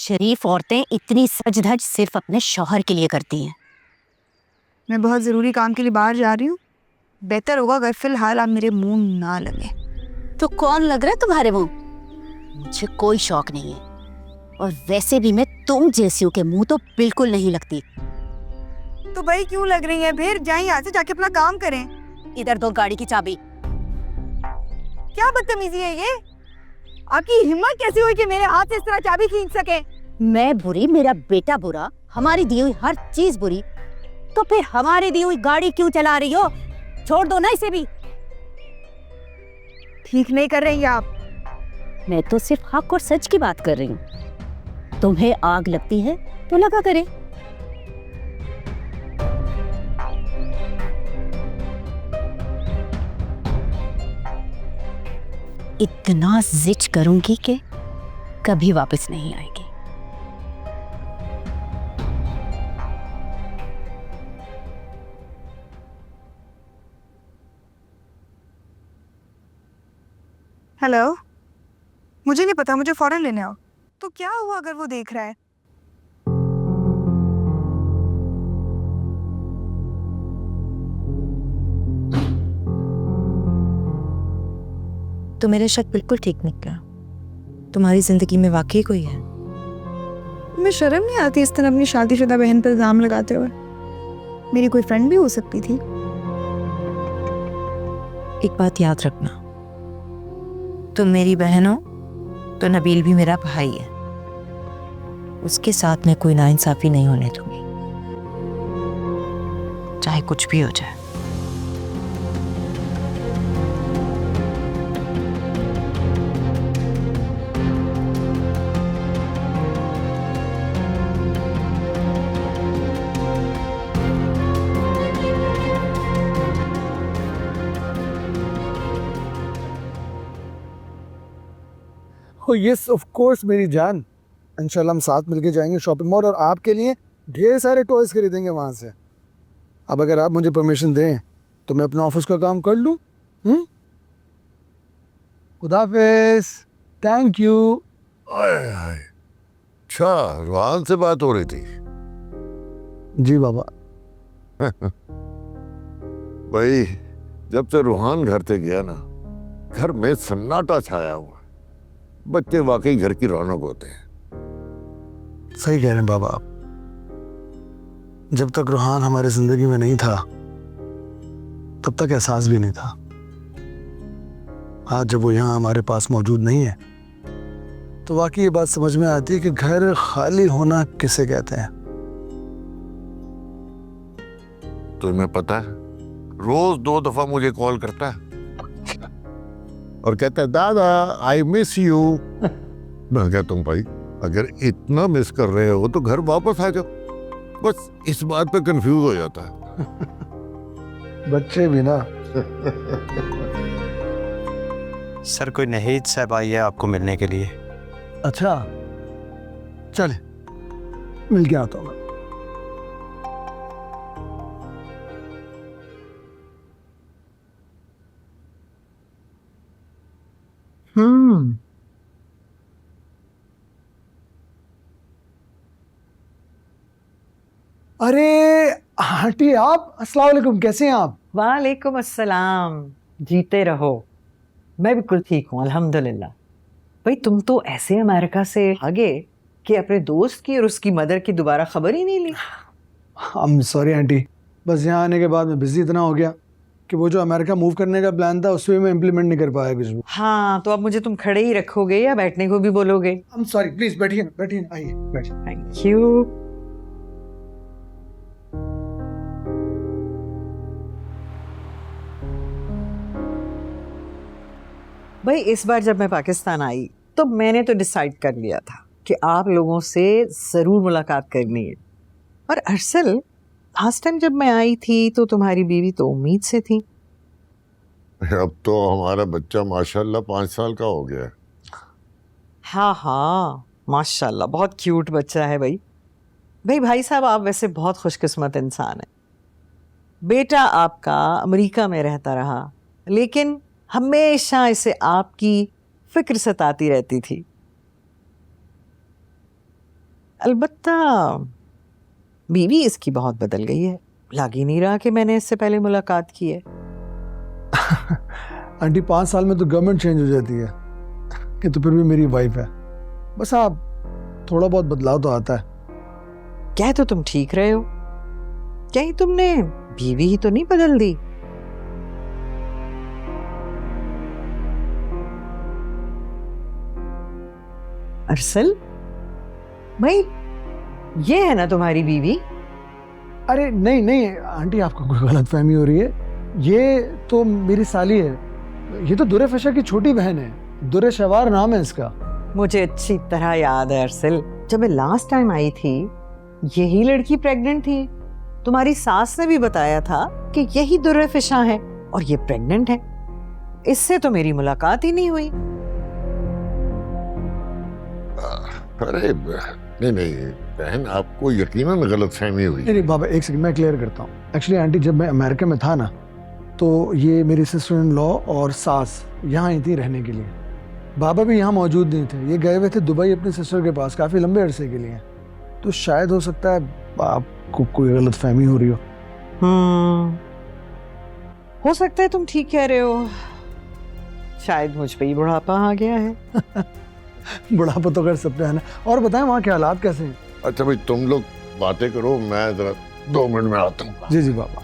शरीफ औरतें इतनी सज धज सिर्फ अपने शौहर के लिए करती हैं। मैं बहुत ज़रूरी काम के लिए बाहर जा रही हूँ, बेहतर होगा अगर फिलहाल आप मेरे मुंह ना लगे। तो कौन लग रहा है तुम्हारे मुंह? मुझे कोई शौक नहीं है, और वैसे भी मैं तुम जैसियों के मुंह तो बिल्कुल नहीं लगती। तो भाई क्यों लग रही है? फिर जाएं यहाँ से, जाके अपना काम करें। इधर दो गाड़ी की चाबी। क्या बदतमीजी है ये? आपकी हिम्मत कैसी हुई कि मेरे हाथ से इस तरह चाबी खींच सके? मैं बुरी, मेरा बेटा बुरा, हमारी दी हुई हर चीज बुरी, तो फिर हमारी दी हुई गाड़ी क्यों चला रही हो? छोड़ दो ना इसे भी। ठीक नहीं कर रही आप। मैं तो सिर्फ हक और सच की बात कर रही हूँ। तुम्हें आग लगती है तो लगा करे। इतना जिद करूंगी कि कभी वापस नहीं आएगी। हेलो, मुझे नहीं पता, मुझे फौरन लेने आओ। तो क्या हुआ अगर वो देख रहा है? तो मेरा शक बिल्कुल ठीक निकला। तुम्हारी जिंदगी में वाकई कोई है। तुम्हें शर्म नहीं आती इस तरह अपनी शादीशुदा बहन पर इल्जाम लगाते हुए? मेरी कोई फ्रेंड भी हो सकती थी। एक बात याद रखना, तुम मेरी बहन हो तो नबील भी मेरा भाई है। उसके साथ में कोई नाइंसाफी नहीं होने दूंगी, चाहे कुछ भी हो जाए। यस ऑफ कोर्स मेरी जान, इंशाल्लाह हम साथ मिलके जाएंगे शॉपिंग मॉल और आपके लिए ढेर सारे टॉयज खरीदेंगे वहाँ से। अब अगर आप मुझे परमिशन दें तो मैं अपना ऑफिस का काम कर लूँ। खुदा हाफिज़, थैंक यू। अच्छा, रुहान से बात हो रही थी? जी बाबा। भाई, जब से रुहान घर से गया ना, घर में सन्नाटा छाया हुआ। बच्चे वाकई घर की रौनक होते हैं। सही कह रहे हैं बाबा आप। जब तक रुहान हमारे जिंदगी में नहीं था तब तक एहसास भी नहीं था। आज जब वो यहाँ हमारे पास मौजूद नहीं है तो वाकई ये बात समझ में आती है कि घर खाली होना किसे कहते हैं। तुम्हें पता है, रोज 2 दफा मुझे कॉल करता है और कहता है दादा आई मिस यू। मैं कहता हूँ भाई, अगर इतना मिस कर रहे हो तो घर वापस आ जाओ। बस इस बात पे कंफ्यूज हो जाता है। बच्चे भी ना। सर, कोई नहीद साहब आई है आपको मिलने के लिए। अच्छा, चले मिल के आता हूँ। अरे आंटी, आप अस्सलाम वालेकुम, कैसे हैं आप? वालेकुम अस्सलाम। जीते रहो। मैं बिल्कुल ठीक हूँ अल्हम्दुलिल्लाह। भाई, तुम तो ऐसे अमेरिका से भागे कि अपने दोस्त की और उसकी मदर की दोबारा खबर ही नहीं ली। I'm सॉरी आंटी, बस यहाँ आने के बाद मैं बिजी इतना हो गया कि वो जो अमेरिका मूव करने का प्लान था उसमें मैं इम्प्लीमेंट नहीं कर पाया कुछ भी। हाँ, तो अब मुझे तुम खड़े ही रखोगे या बैठने को भी बोलोगे? I'm सॉरी, प्लीज बैठिए ना, बैठिए ना, आइए बैठिए। Thank you. भाई, इस बार जब मैं पाकिस्तान आई तो मैंने तो डिसाइड कर लिया था कि आप लोगों से ज़रूर मुलाकात करनी है। और अरसल, लास्ट टाइम जब मैं आई थी तो तुम्हारी बीवी तो उम्मीद से थी। अब तो हमारा बच्चा माशाल्लाह 5 साल का हो गया है। हाँ हाँ, माशाल्लाह, बहुत क्यूट बच्चा है भाई। भाई साहब, आप वैसे बहुत खुशकिस्मत इंसान हैं। बेटा आपका अमेरिका में रहता रहा, लेकिन हमेशा इसे आपकी फिक्र सताती रहती थी। अलबत्ता बीवी इसकी बहुत बदल गई है, लग ही नहीं रहा कि मैंने इससे पहले मुलाकात की है। आंटी 5 साल में तो गवर्नमेंट चेंज हो जाती है, कि तो फिर भी मेरी वाइफ है। बस आप थोड़ा बहुत बदलाव तो आता है। कह तो तुम ठीक रहे हो, कहीं तुमने बीवी ही तो नहीं बदल दी? अरसल भाई, ये है ना तुम्हारी बीवी? अरे नहीं नहीं आंटी, आपको कोई गलत फहमी हो रही है। ये तो मेरी साली है, ये तो दुरे फशा की छोटी बहन है, दुरे शवार नाम है इसका। मुझे अच्छी तरह याद है अरसल, जब मैं लास्ट टाइम आई थी यही लड़की प्रेग्नेंट थी। तुम्हारी सास ने भी बताया था कि यही दुर्रे फिशा है और ये प्रेग्नेंट है। इससे तो मेरी मुलाकात ही नहीं हुई। अरे नहीं नहीं बहन, आपको यकीनन गलत फहमी हुई। नहीं बाबा, एक सेकंड मैं क्लियर करता हूँ। एक्चुअली आंटी, जब मैं अमेरिका में था ना, तो ये मेरी सिस्टर इन लॉ और सास यहाँ आई थी रहने के लिए। बाबा भी यहाँ मौजूद नहीं थे, ये गए हुए थे दुबई अपनी सिस्टर के पास काफ़ी लंबे अरसे के लिए। तो शायद हो सकता है आपको कोई गलत फहमी हो रही हो। हो सकता है, तुम ठीक कह रहे हो। शायद मुझ पे ही बुढ़ापा आ गया है। बुढ़ापा तो कर सकते हैं ना। और बताएं वहाँ के हालात कैसे हैं? अच्छा भाई, तुम लोग बातें करो, मैं जरा 2 मिनट में आता हूँ। जी जी बाबा।